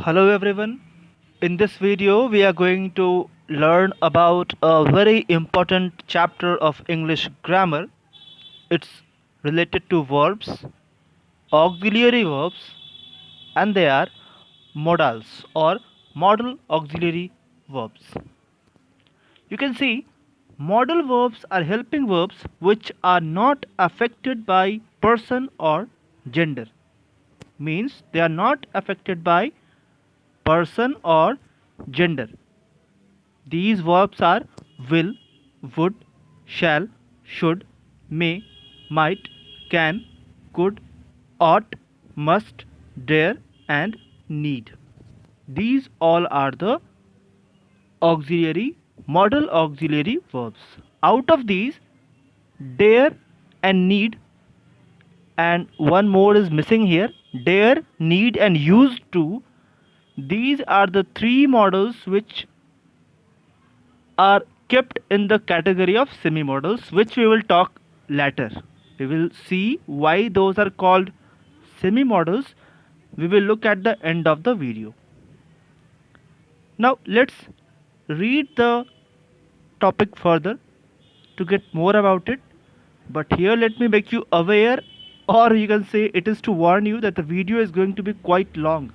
Hello everyone. In this video we are going to learn about a very important chapter of English grammar. It's related to verbs, auxiliary verbs, and they are modals or modal auxiliary verbs. You can see modal verbs are helping verbs which are not affected by person or gender. Means they are not affected by person or gender. These verbs are will, would, shall, should, may, might, can, could, ought, must, dare, and need. These all are the auxiliary, modal auxiliary verbs. Out of these, dare and need, and one more is missing here, dare, need, and used to. These are the three modals which are kept in the category of semi-modals, which we will talk later. We will see why those are called semi-modals. We will look at the end of the video. Now let's read the topic further to get more about it. But here let me make you aware, or you can say it is to warn you that the video is going to be quite long.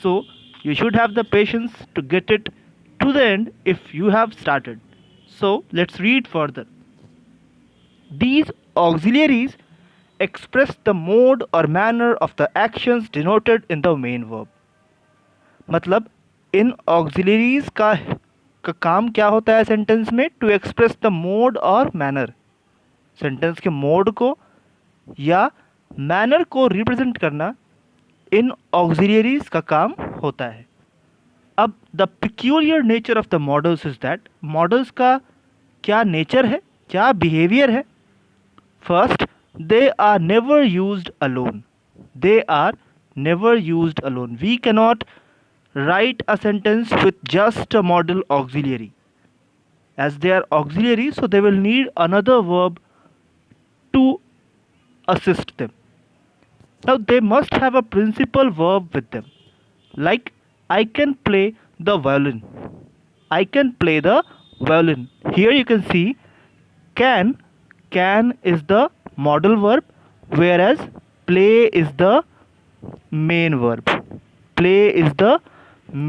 So you should have the patience to get it to the end if you have started. So let's read further. These auxiliaries express the mode or manner of the actions denoted in the main verb. मतलब इन auxiliaries का काम क्या होता है sentence में? To express the mode और manner, sentence के mode को या मैनर को रिप्रेजेंट करना इन ऑक्सिलियरीज का काम होता है. अब the peculiar nature of the modals is that, modals का क्या नेचर है, क्या बिहेवियर है. First, they are never used alone. They are never used alone. We cannot write a sentence with just a modal auxiliary, as they are auxiliary, so they will need another verb to assist them. Now they must have a principal verb with them, like I can play the violin. I can play the violin. Here you can see can is the modal verb, whereas play is the main verb. Play is the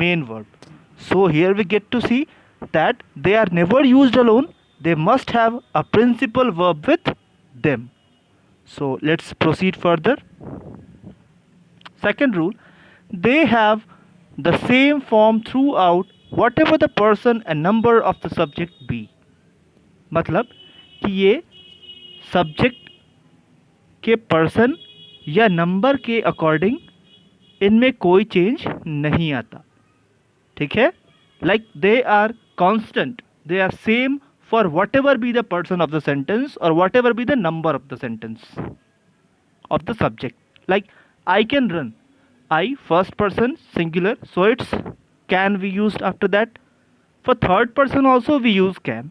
main verb. So here we get to see that they are never used alone. They must have a principal verb with them. So let's proceed further. Second rule, they have the same form throughout whatever the person and number of the subject be. मतलब कि ये subject के person या number के according इनमें कोई change नहीं आता. ठीक है. Like they are constant, they are same for whatever be the person of the sentence और whatever be the number of the sentence of the subject. Like I can run, I first person singular, so it's can we use after that. For third person also we use can,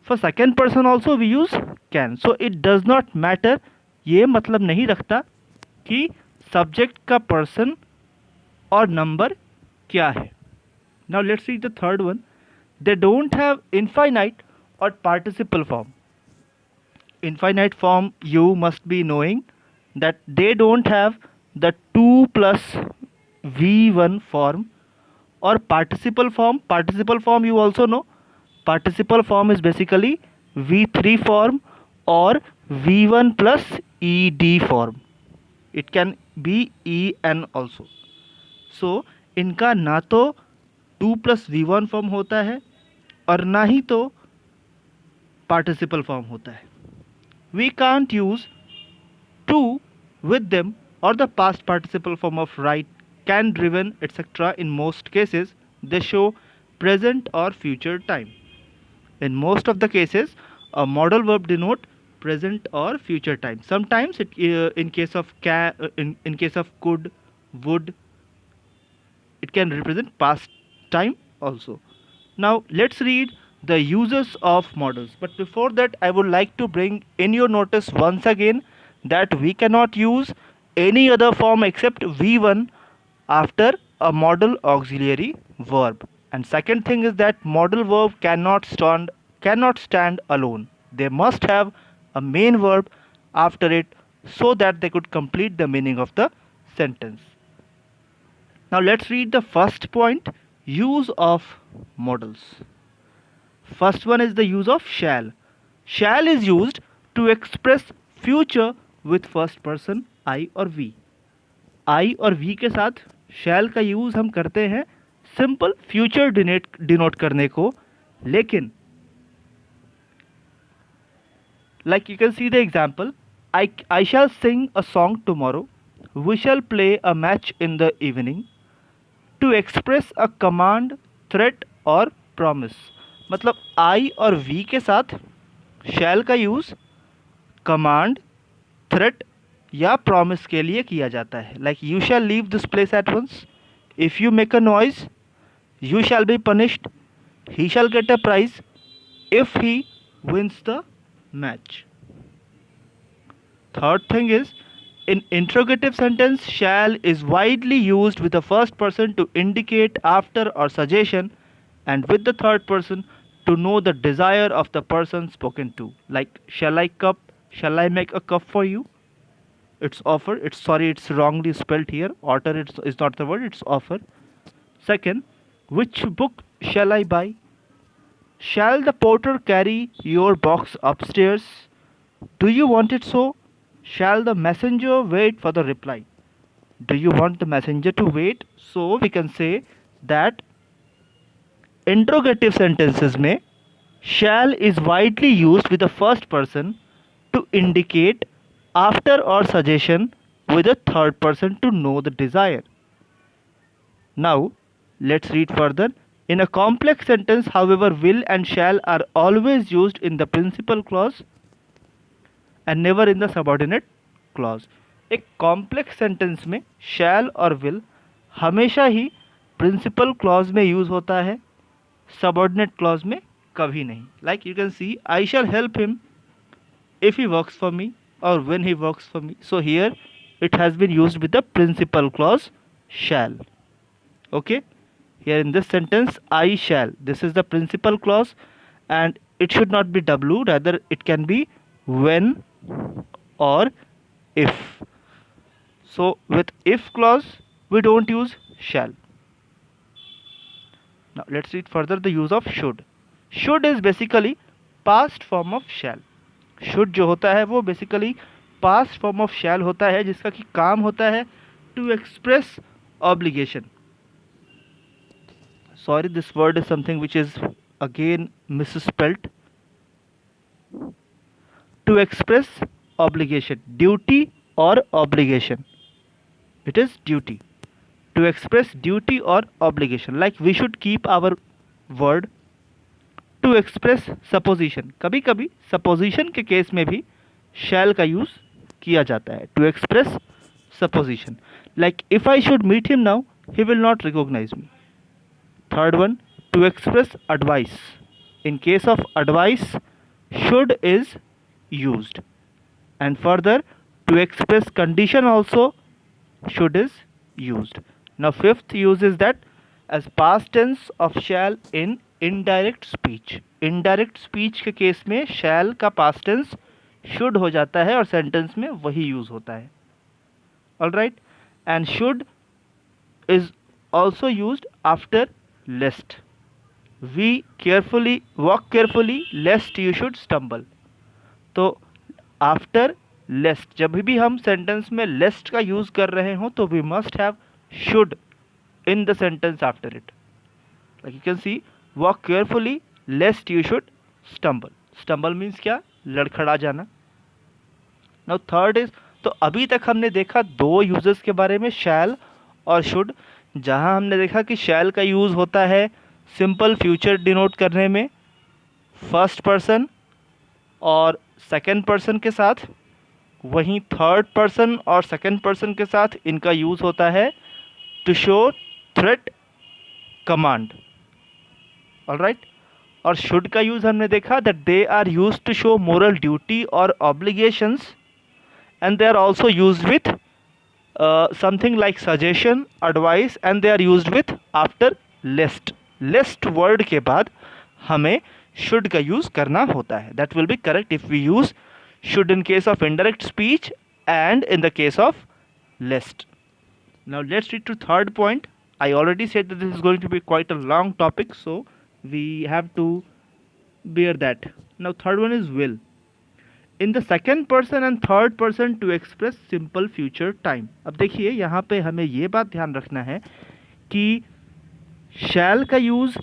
for second person also we use can. So it does not matter. ये मतलब नहीं रखता कि subject का person और number क्या है. Now let's see the third one. They don't have infinite or participle form. Infinite form, you must be knowing that they don't have the 2 plus v1 form, or participle form. Participle form you also know. Participle form is basically v3 form or v1 plus ed form. It can be en also. So इनका ना तो 2 plus v1 form होता है और ना ही तो participle form होता है. We can't use to with them और the past participle form of right, can, driven et cetera. In most cases they show present और future time. In most of the cases a modal verb denote present or future time. Sometimes it in case of in case of could, would, it can represent past time also. Now let's read the uses of modals, but before that I would like to bring in your notice once again that we cannot use any other form except v1 after a modal auxiliary verb. And second thing is that modal verb cannot stand alone. They must have a main verb after it so that they could complete the meaning of the sentence. Now let's read the first point, use of modals. First one is the use of shall. Shall is used to express future with first person I और we. I और we के साथ shall का use हम करते हैं simple future denote करने को, लेकिन like you can see the example, I shall sing a song tomorrow, we shall play a match in the evening, to express a command, threat और promise. मतलब I और we के साथ shall का use command, threat या promise के लिए किया जाता है. Like you shall leave this place at once, if you make a noise you shall be punished, he shall get a prize if he wins the match. Third thing is, in interrogative sentence, shall is widely used with the first person to indicate after or suggestion, and with the third person to know the desire of the person spoken to. Like, shall I make a cup for you? It's offer. It's wrongly spelled here. Order is not the word, it's offer. Second, which book shall I buy? Shall the porter carry your box upstairs? Do you want it so? Shall the messenger wait for the reply? Do you want the messenger to wait? So we can say that interrogative sentences में shall is widely used with the first person to indicate after or suggestion with the third person to know the desire. Now let's read further. In a complex sentence, however, will and shall are always used in the principal clause and never in the subordinate clause. एक complex sentence में शैल और will हमेशा ही principal clause में use होता है, subordinate clause में कभी नहीं. Like you can see, I shell help him if he works for me or when he works for me. So here it has been used with the principal clause shall. Okay, here in this sentence I shall, this is the principal clause and it should not be W, rather it can be when or if. So with if clause we don't use shall. Now let's read further the use of should. Should is basically past form of shall. Should जो होता है वो basically past form of shall होता है, जिसका कि काम होता है to express obligation. Sorry, this word is something which is again misspelled. To express obligation, duty और obligation, it is duty. To express duty और obligation, like we should keep our word. To express supposition, कभी कभी supposition के case में भी शैल का use किया जाता है to express supposition. Like if I should meet him now he will not recognise me. Third one, to express advice. In case of advice should is used. And further to express condition also should is used. Now fifth use is that as past tense of shall in indirect speech. Indirect speech के case में shall का past tense should हो जाता है और sentence में वही use होता है. Alright, and should is also used after lest. We carefully walk carefully lest you should stumble. तो आफ्टर लेस्ट, जब भी हम सेंटेंस में लेस्ट का यूज कर रहे हों तो we must have should in the sentence after it. Like you can see, walk carefully lest you should stumble. Stumble means क्या? लड़खड़ा जाना. Now third is, तो अभी तक हमने देखा दो यूजेस के बारे में, शैल और शुड. जहाँ हमने देखा कि शैल का यूज़ होता है सिंपल फ्यूचर डिनोट करने में फर्स्ट पर्सन और सेकंड पर्सन के साथ, वहीं थर्ड पर्सन और सेकंड पर्सन के साथ इनका यूज़ होता है to show threat, command. Alright, और शुड का यूज़ हमने देखा that they are use to show moral duty और obligations, and they are also use with something like suggestion, advice, and they are used with after list. List word के बाद हमें should का use करना होता है. That will be correct if we use should in case of indirect speech and in the case of list. Now let's read to third point. I already said that this is going to be quite a long topic, so we have to bear that. Now third one is will. In the second person and third person to express simple future time. अब देखिए यहाँ पे हमें ये बात ध्यान रखना है कि shall का यूज़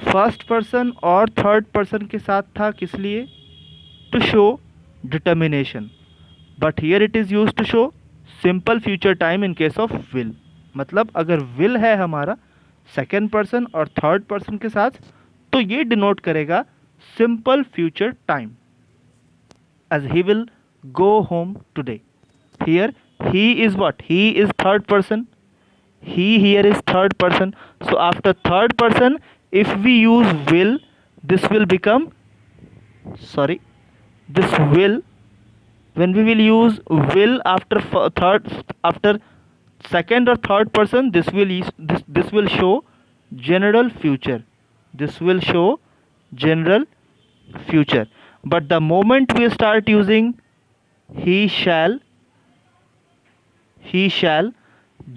फर्स्ट पर्सन और थर्ड पर्सन के साथ था, किस लिए? To show determination. But here it is use to show simple future time in case of will. मतलब अगर विल है हमारा सेकेंड पर्सन और थर्ड पर्सन के साथ, तो ये डिनोट करेगा simple future time. As he will go home today. Here he is what? He is third person. He here is third person. So after third person, if we use will, this will become, this will, when we will use will after after second or third person, this will show general future. This will show general future. But the moment we start using he shall,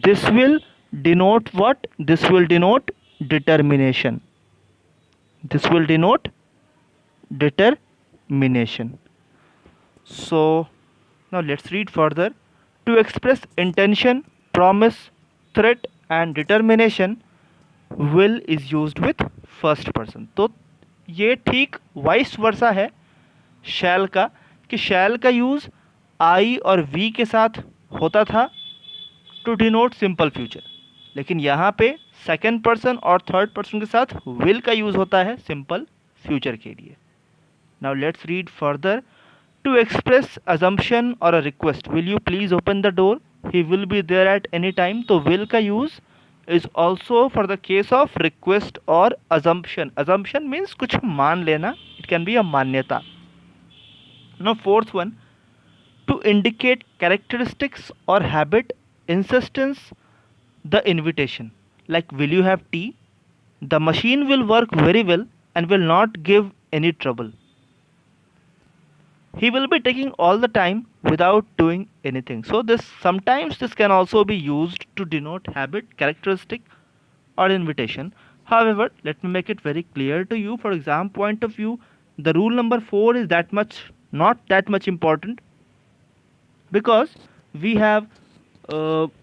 this will denote what? This will denote determination. This will denote determination. So now let's read further. To express intention, promise, threat and determination, will is used with first person. तो ये ठीक vice versa है शैल का, कि शैल का use आई और we के साथ होता था टू डिनोट सिंपल फ्यूचर, लेकिन यहाँ पे सेकेंड पर्सन और थर्ड पर्सन के साथ विल का यूज़ होता है सिंपल फ्यूचर के लिए. Now let's read further. To express assumption और a request, will you please open the door, he will be there at any time. तो विल का use is also for the case of request और assumption. Assumption means कुछ मान लेना, it can be a मान्यता. Now fourth one, to indicate characteristics और habit, insistence, the invitation, like will you have tea? The machine will work very well and will not give any trouble. He will be taking all the time without doing anything. So sometimes this can also be used to denote habit, characteristic or invitation. However, let me make it very clear to you. For exam point of view, the rule number 4 is not that much important, because we have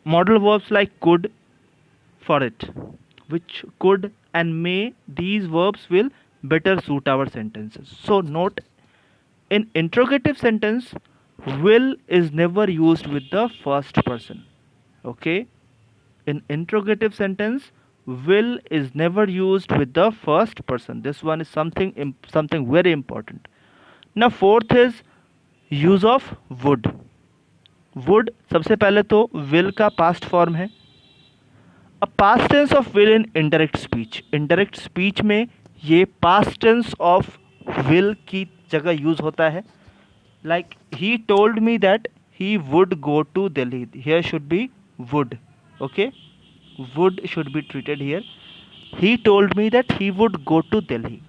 modal verbs like could for it, which could and may, these verbs will better suit our sentences. So note, in interrogative sentence, will is never used with the first person. Okay, in interrogative sentence, will is never used with the first person. This one is something very important. Now fourth is use of would. Would सबसे पहले तो will का past form है. अब past tense of will in indirect speech. Indirect speech में ये past tense of will की जगह यूज़ होता है. Like he told me that he would go to Delhi. Here should be would. Okay, would should be treated here. He told me that he would go to Delhi.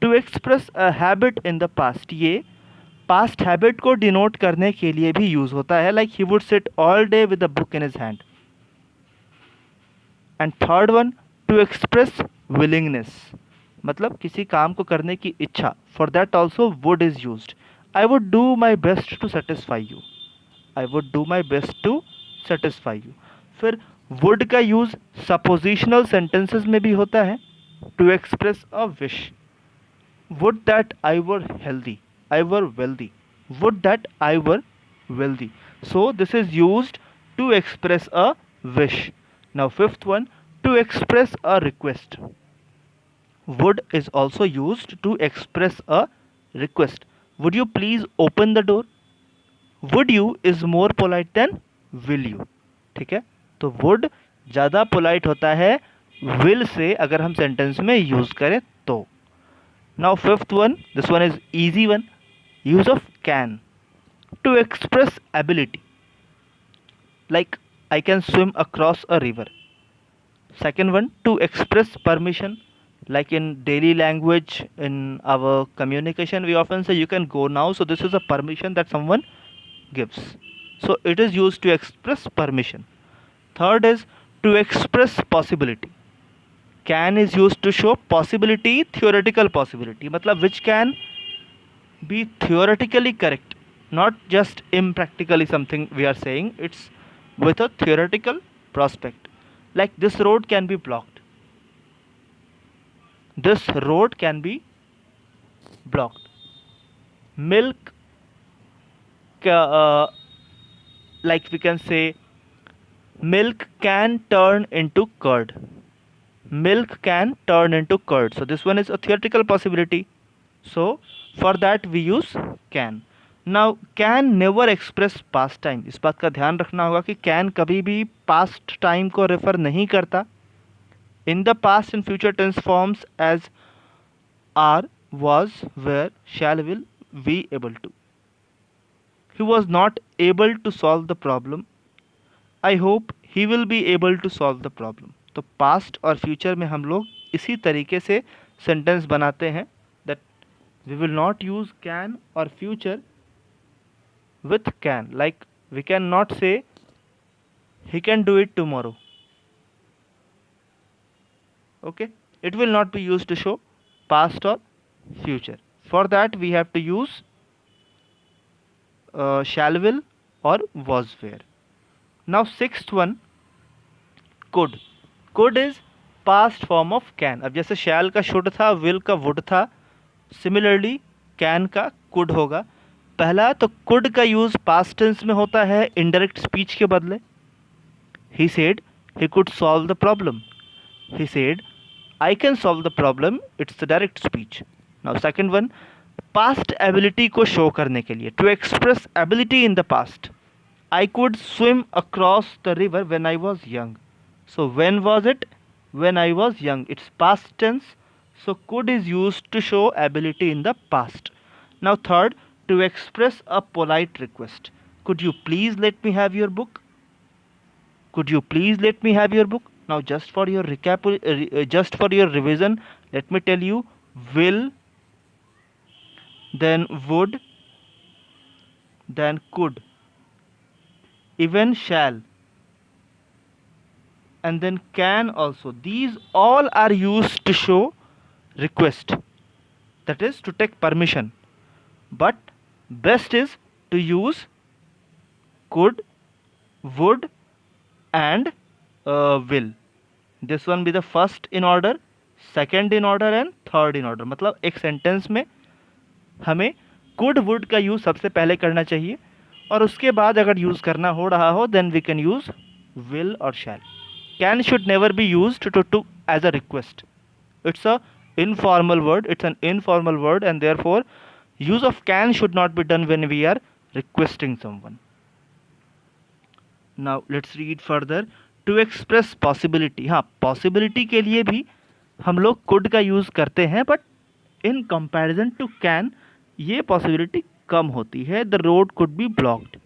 To express a habit in the past, ये past habit को denote करने के लिए भी use होता है. Like he would sit all day with a book in his hand. And third one, to express willingness, मतलब किसी काम को करने की इच्छा. For that also would is used. I would do my best to satisfy you. I would do my best to satisfy you. फिर would का use suppositional sentences में भी होता है, to express a wish. Would that I were healthy, I were wealthy. Would that I were wealthy. So this is used to express a wish. Now fifth one, to express a request. Would is also used to express a request. Would you please open the door? Would you is more polite than will you. ठीक है, तो would ज़्यादा polite होता है will से अगर हम sentence में use करें तो. Now fifth one, this one is easy one. Use of can. To express ability. like I can swim across a river. Second one, to express permission, like in daily language, in our communication, we often say you can go now. So this is a permission that someone gives. So it is used to express permission. Third is to express possibility. Can is used to show possibility, theoretical possibility, मतलब which can be theoretically correct, not just impractically something we are saying. It's with a theoretical prospect. Like this road can be blocked. This road can be blocked. Milk, like we can say, milk can turn into curd. Milk can turn into curd. So this one is a theoretical possibility. So for that we use can. Now can never express past time. इस बात का ध्यान रखना होगा कि can कभी भी past time को refer नहीं करता. In the past and future tense forms as are, was, were, shall, will, be able to. He was not able to solve the problem. I hope he will be able to solve the problem. तो past और future में हम लोग इसी तरीके से sentence बनाते हैं that we will not use can or future with can. Like we cannot say he can do it tomorrow. Okay, it will not be used to show past or future. For that we have to use shall, will or was, were. Now sixth one, could. Could is past form of can. अब जैसे shall का should था, will का would था, similarly can का could होगा. पहला तो could का यूज past tense में होता है indirect speech के बदले. He said he could solve the problem. He said I can solve the problem. It's the direct speech. Now second one, past ability को show करने के लिए, to express ability in the past. I could swim across the river when I was young. So when was it? When I was young. It's past tense. So could is used to show ability in the past. Now third, to express a polite request. Could you please let me have your book? Could you please let me have your book? Now just for your just for your revision, let me tell you, will, then would, then could, even shall, and then can also. These all are used to show request, that is to take permission. But best is to use could, would and will. This one be the first in order, second in order and third in order. मतलब एक sentence में हमें could, would का use सबसे पहले करना चाहिए और उसके बाद अगर यूज़ करना हो रहा हो then we can use will or shall. Can should never be used to as a request. It's a informal word. It's an informal word and therefore use of can should not be done when we are requesting someone. Now let's read further. To express possibility. हाँ, possibility के लिए भी हम लोग could का use करते हैं but in comparison to can ये possibility कम होती है. The road could be blocked.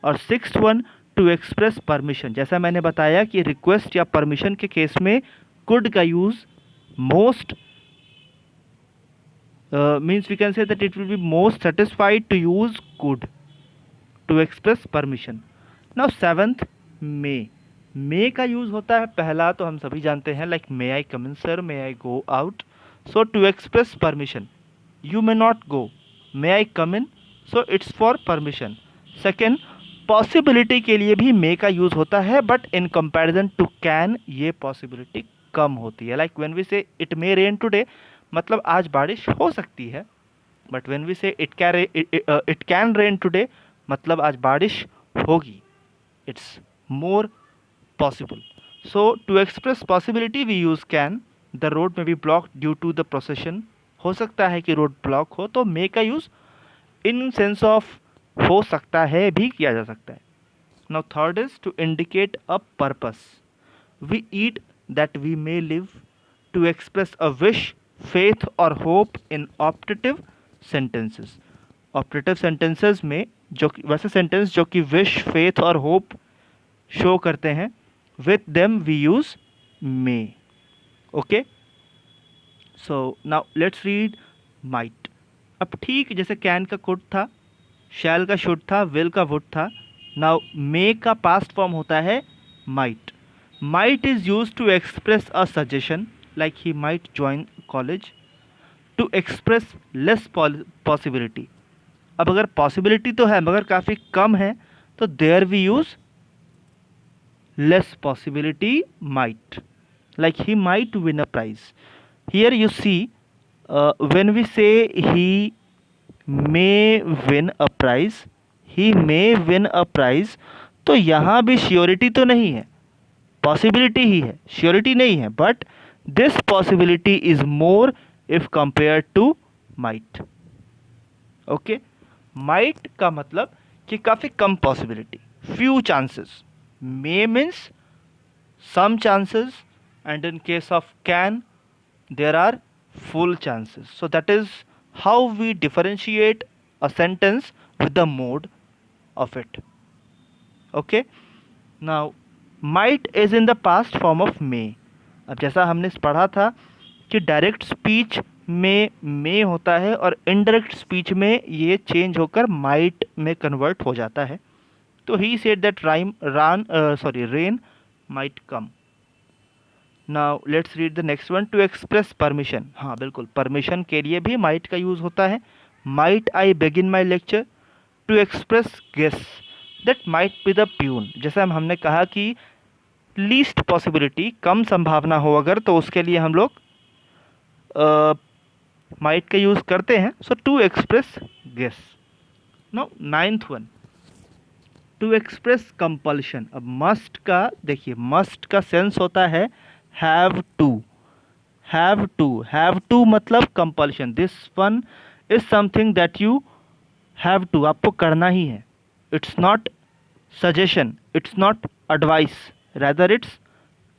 और sixth one, to express permission. जैसा मैंने बताया कि request या permission के केस में could का use most means we can say that it will be most satisfied to use could to express permission. Now seventh, may का यूज़ होता है पहला तो हम सभी जानते हैं like may I come in sir, may I go out. So to express permission, you may not go, may I come in, so it's for permission. Second, possibility के लिए भी may का यूज़ होता है but in comparison to can ये possibility कम होती है. Like when we say it may rain today, मतलब आज बारिश हो सकती है. But when we say it can rain today, मतलब आज बारिश होगी. It's more possible. So to express possibility we use can. The road may be blocked due to the procession. हो सकता है कि रोड ब्लॉक हो तो may का यूज़ in sense of हो सकता है भी किया जा सकता है. Now third is to indicate a purpose. We eat that we may live. To express a wish, faith or hope in optative sentences. Optative sentences में जो वैसे सेंटेंस जो कि wish, faith और hope शो करते हैं, with them we use may. Okay, so now let's read might. अब ठीक जैसे कैन का कुड था, शैल का शुड था, विल का वुड था, नाउ मे का पास्ट फॉर्म होता है might. Might is use to express a suggestion like he might join college, to express less possibility. अब अगर पॉसिबिलिटी तो है मगर काफ़ी कम है, तो there we use less possibility might, like he might win a prize. Here you see, when we say he may win a prize, he may win a prize, तो यहाँ भी श्योरिटी तो नहीं है, पॉसिबिलिटी ही है, श्योरिटी नहीं है. But this possibility is more if compare to might. Okay, might का मतलब कि काफ़ी कम possibility, few chances. May means some chances, and in case of can there are full chances. So that is how we differentiate a sentence with the mode of it. Okay, now might is in the past form of may. अब जैसा हमने पढ़ा था कि direct speech में मे होता है और इनडायरेक्ट स्पीच में ये चेंज होकर माइट में कन्वर्ट हो जाता है. तो he said that rain might come. Now let's read the next one. To express permission. हाँ बिल्कुल, परमिशन के लिए भी माइट का यूज़ होता है. Might I begin my lecture. To express guess that might be the peon. जैसे हमने कहा कि लीस्ट पॉसिबिलिटी, कम संभावना हो अगर, तो उसके लिए हम लोग माइट का यूज़ करते हैं. So to express guess. No ninth one, to express compulsion. अब मस्ट का देखिए, मस्ट का सेंस होता है हैव टू. हैव टू मतलब compulsion. This one is something that you have to, आपको करना ही है. It's not suggestion, it's not advice, rather it's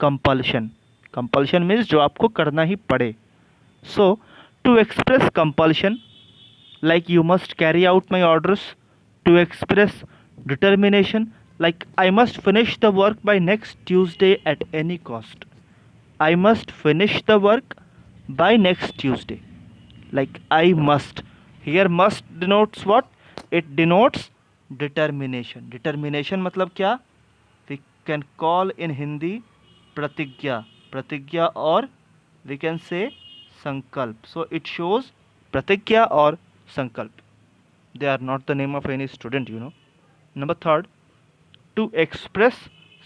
compulsion. Compulsion means जो आपको करना ही पड़े. So to express compulsion like you must carry out my orders. To express determination, like I must finish the work by next Tuesday at any cost. I must finish the work by next Tuesday. Like I must. Here must denotes what? It denotes determination. Determination मतलब क्या? We can call in Hindi pratigya. Pratigya, or we can say sankalp. So it shows pratigya or sankalp. They are not the name of any student, you know. Number third, to express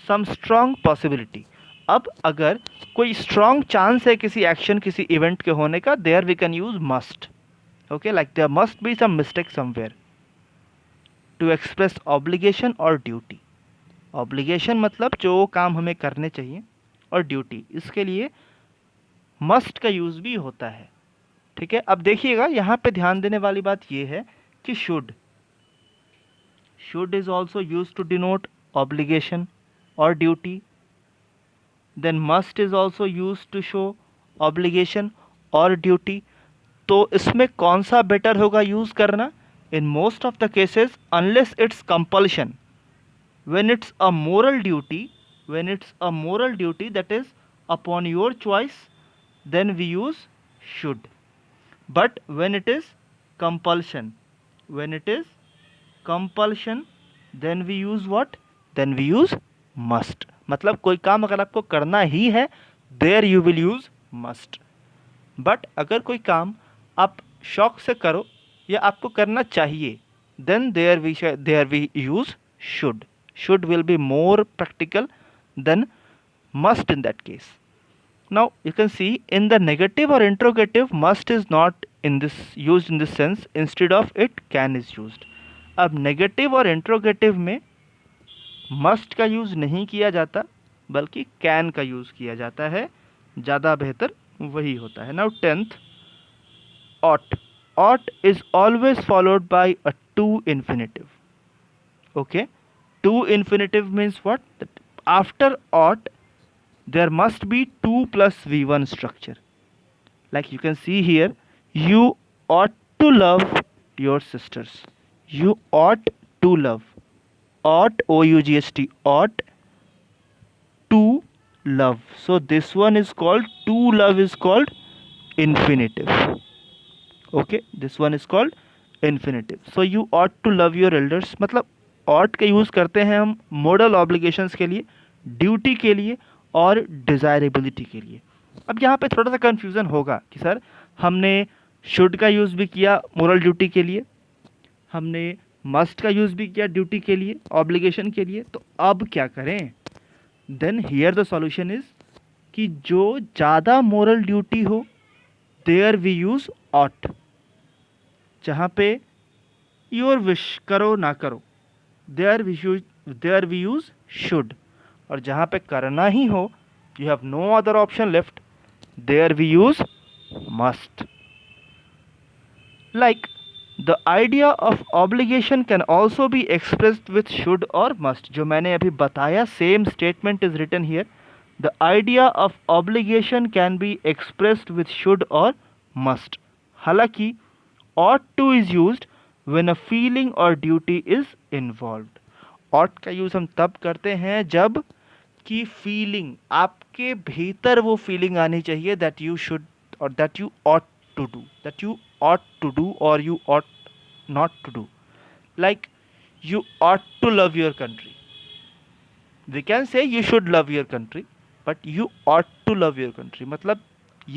some strong possibility. अब अगर कोई strong chance है किसी action, किसी event के होने का, there we can use must. Okay, like there must be some mistake somewhere. To express obligation or duty. Obligation मतलब जो काम हमें करने चाहिए, और ड्यूटी, इसके लिए मस्ट का यूज़ भी होता है. ठीक है, अब देखिएगा यहाँ पे ध्यान देने वाली बात ये है कि should is also use to denote obligation और duty. Then must is also use to show obligation और ड्यूटी. तो इसमें कौन सा बेटर होगा यूज़ करना? In most of the cases, unless it's compulsion, when it's a moral duty that is upon your choice, then we use should. But when it is compulsion, then we use what? Then we use must. मतलब कोई काम अगर आपको करना ही है, there you will use must. But अगर कोई काम आप शौक से करो या आपको करना चाहिए, then there we use should. Should will be more practical than must in that case. Now you can see in the negative or interrogative, must is not used in this sense. Instead of it, can is used. अब negative और interrogative में must का use नहीं किया जाता, बल्कि can का use किया जाता है. ज़्यादा बेहतर वही होता है. Now 10th, ought is always followed by a to infinitive. Okay, to infinitive means what? That after ought there must be 2 plus v1 structure. Like you can see here, you ought to love your sisters. You ought to love. Ought, O-U-G-H-T, ought love. So this one is called, to love is called infinitive. Okay, this one is called infinitive. So you ought to love your elders, मतलब ought का use करते हैं हम model obligations के लिए, duty के लिए और डिज़ायरेबिलिटी के लिए. अब यहाँ पे थोड़ा सा कन्फ्यूज़न होगा कि सर हमने शुड का यूज़ भी किया मोरल ड्यूटी के लिए, हमने मस्ट का यूज़ भी किया ड्यूटी के लिए, ऑब्लिगेशन के लिए, तो अब क्या करें? Then here the solution is कि जो ज़्यादा मोरल ड्यूटी हो देयर वी यूज़ ऑट. जहाँ पे योर विश करो ना करो देयर वी यूज़ शुड. और जहाँ पे करना ही हो, you have no other option left, there we use must. Like the idea of obligation can also be expressed with should और मस्ट. जो मैंने अभी बताया, same statement is written here. The idea of obligation can be expressed with should और must. हालांकि ought to is used when a feeling or duty is involved. ought का use हम तब करते हैं जब कि फीलिंग, आपके भीतर वो फीलिंग आनी चाहिए that you should or that you ought to do, that you ought to do or you ought not to do. Like you ought to love your country. We can say you should love your country, but you ought to love your country. मतलब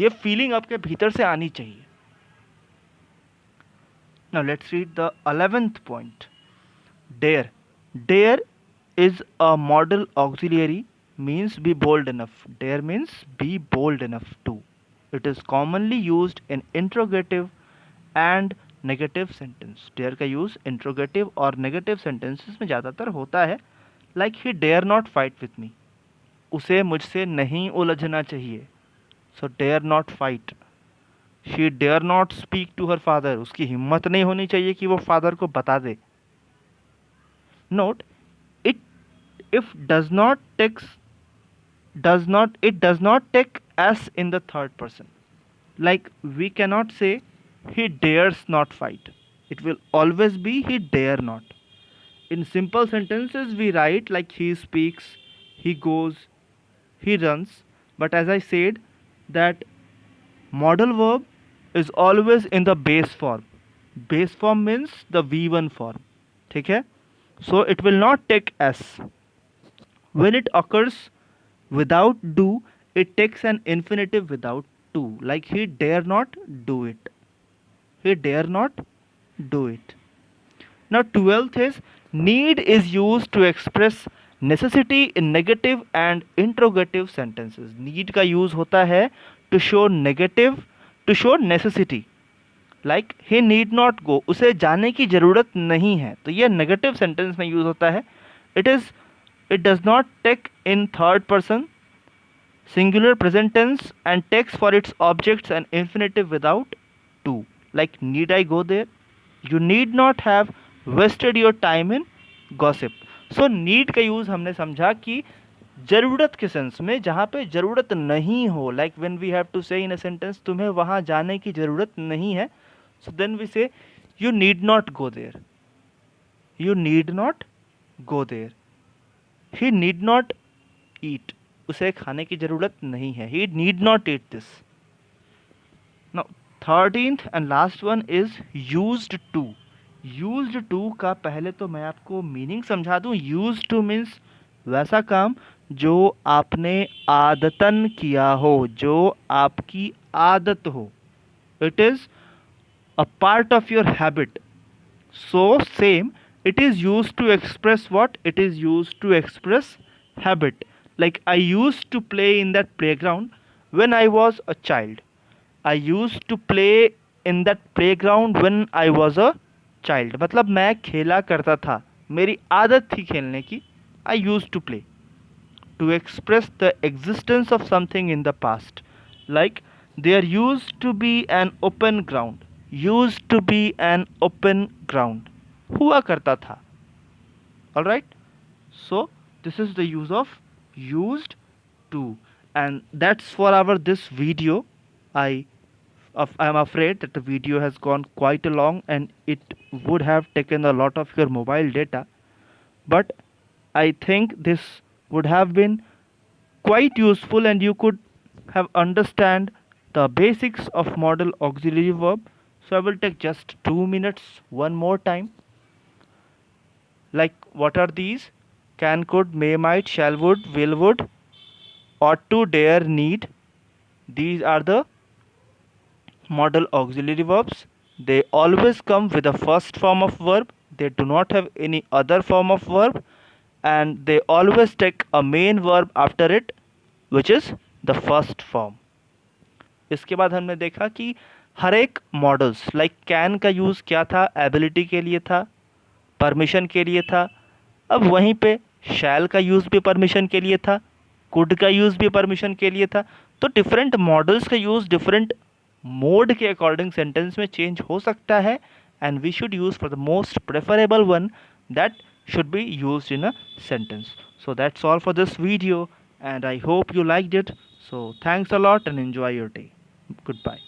ये feeling आपके भीतर से आनी चाहिए. Now let's read the 11th point. Dare. Dare is a modal auxiliary, means be bold enough. Dare means be bold enough to. It is commonly used in interrogative and negative sentence. Dare का use interrogative और negative sentences में ज़्यादातर होता है. Like he dare not fight with me. उसे मुझसे नहीं उलझना चाहिए. So dare not fight. She dare not speak to her father. उसकी हिम्मत नहीं होनी चाहिए कि वो फादर को बता दे. Note it if does not take S in the third person. Like we cannot say he dares not fight. It will always be he dare not. In simple sentences we write like he speaks, he goes, he runs. But as I said that modal verb is always in the base form. Base form means the V1 form. ठीक है? So it will not take S. When it occurs without do, it takes an infinitive without to. Like he dare not do it. He dare not do it. Now 12th is need is used to express necessity in negative and interrogative sentences. Need का use होता है to show negative, to show necessity. Like he need not go. उसे जाने की ज़रूरत नहीं है. तो ये negative sentence में use होता है. It does not take in third person, singular present tense and takes for its objects an infinitive without to. Like need I go there? You need not have wasted your time in gossip. So need का use हमने समझा कि ज़रूरत के sense में, जहाँ पे ज़रूरत नहीं हो. Like when we have to say in a sentence तुम्हें वहाँ जाने की ज़रूरत नहीं है. So then we say you need not go there. You need not go there. He need not eat. उसे खाने की ज़रूरत नहीं है. He need not eat this. Now 13th and last one is used to. Used to का पहले तो मैं आपको मीनिंग समझा दूँ. यूज्ड टू मीन्स वैसा काम जो आपने आदतन किया हो, जो आपकी आदत हो. It is a part of your habit. So same it is used to express what? It is used to express habit. Like I used to play in that playground when I was a child. I used to play in that playground when I was a child. मतलब मैं खेला करता था, मेरी आदत थी खेलने की. I use to play. To express the existence of something in the past. Like there use to be an open ground. Use to be an open ground. हुआ करता था. All right. So this is the use of used to. And that's for our this video. I'm afraid that the video has gone quite long and it would have taken a lot of your mobile data, but I think this would have been quite useful, and you could have understand the basics of modal auxiliary verb. So I will take just 2 minutes one more time. Like, what are these? Can, could, may, might, shall, would, will, would, ought to, dare, need. These are the modal auxiliary verbs. They always come with a first form of verb. They do not have any other form of verb, and they always take a main verb after it, which is the first form. इसके बाद हमने देखा कि हर एक models like can का use क्या था, ability के लिए था, परमिशन के लिए था. अब वहीं पे शैल का यूज़ भी परमिशन के लिए था, कुड का यूज़ भी परमिशन के लिए था. तो डिफरेंट मॉडल्स का यूज़ डिफरेंट मोड के अकॉर्डिंग सेंटेंस में चेंज हो सकता है, and we should use for the most preferable one that should be used in a sentence. So that's all for this video, and I hope you liked it. So thanks a lot and enjoy your day. Goodbye.